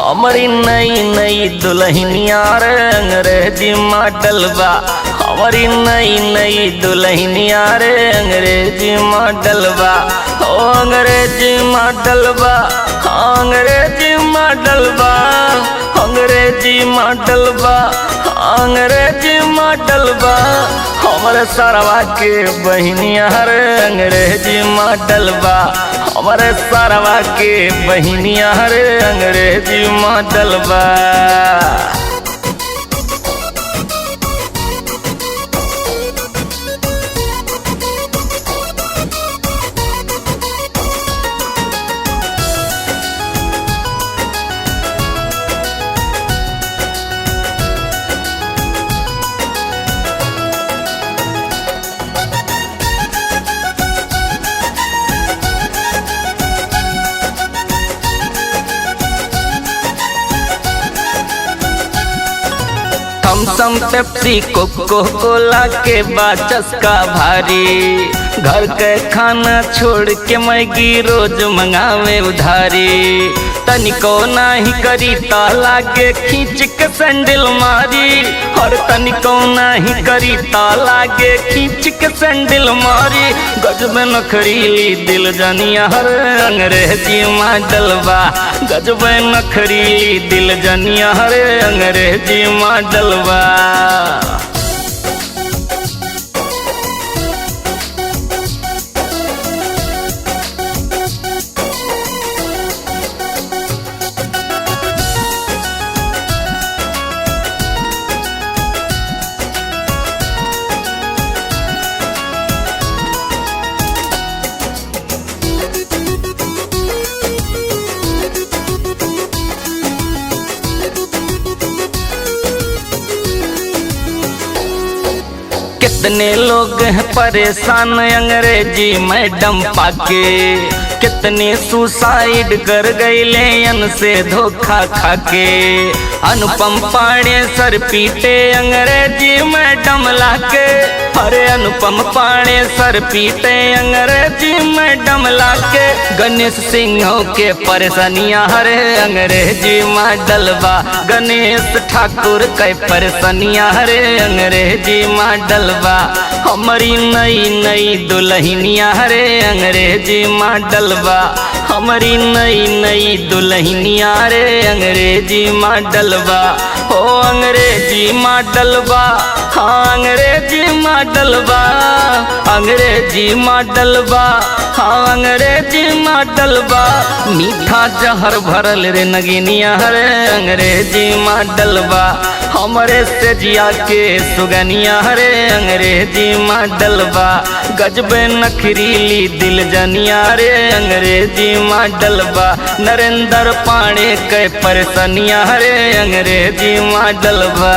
हमारी नई नई दुल्हनिया रे अंग्रेजी मॉडल बा। हमारी नई नई दुल्हनिया रे अंग्रेजी मॉडल बा। ओ अंग्रेजी मॉडल बा, अंग्रेजी मॉडल बा, अंग्रेजी मॉडल बा, अंग्रेजी मॉडल बा। हमारे सरवा के बहनिया रे अंग्रेजी मॉडल बा। हमारे सरवा के बहनिया रे अंग्रेजी मॉडल बा। थम्सम पेप्सी कोको कोला के बाद चस्का भारी। घर के खाना छोड़ के मैगी रोज मंगावे उधारी। तनिको नाही करी ताला के खींच के सैंडल मारी। और तनिको नाही करी ताला के खींच के सैंडल मारी। गजब नखरीली दिल जनिया हर अंग्रेजी मॉडल बा। गजब नखरीली दिल जनिया हर अंग्रेजी मॉडल बा। कितने लोग हैं परेशान अंग्रेजी मैडम पाके। कितने सुसाइड कर गए से धोखा खाके। अनुपम पाड़े सर पीटे अंग्रेजी मैडम लाके। अरे अनुपम पाड़े सर पीटे अंग्रेजी मैडम लाके। गणेश सिंह के परेशानियां हरे अंग्रेजी मॉडल बा। गणेश ठाकुर के परेशानियां हरे अंग्रेजी मॉडल बा। हमारी नई नई दुल्हनिया हरे अंग्रेजी मॉडल बा। हमारी नई नई दुल्हनिया रे अंग्रेजी मॉडल बा। ओ अंग्रेजी मॉडल बा, हाँ अंग्रेजी मॉडल बा, अंग्रेजी मॉडल बा, हाँ अंग्रेजी मॉडल बा। मीठा जहर भरल रे नगिनिया रे अंग्रेजी मॉडल बा। हमरे से जिया के सुगनिया रे अंग्रेजी मॉडल बा। गजबे नखरीली दिल जनिया रे अंग्रेजी मॉडल बा। नरेंद्र पांडे के परेशानिया रे अंग्रेजी मॉडल बा।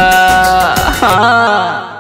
हाँ।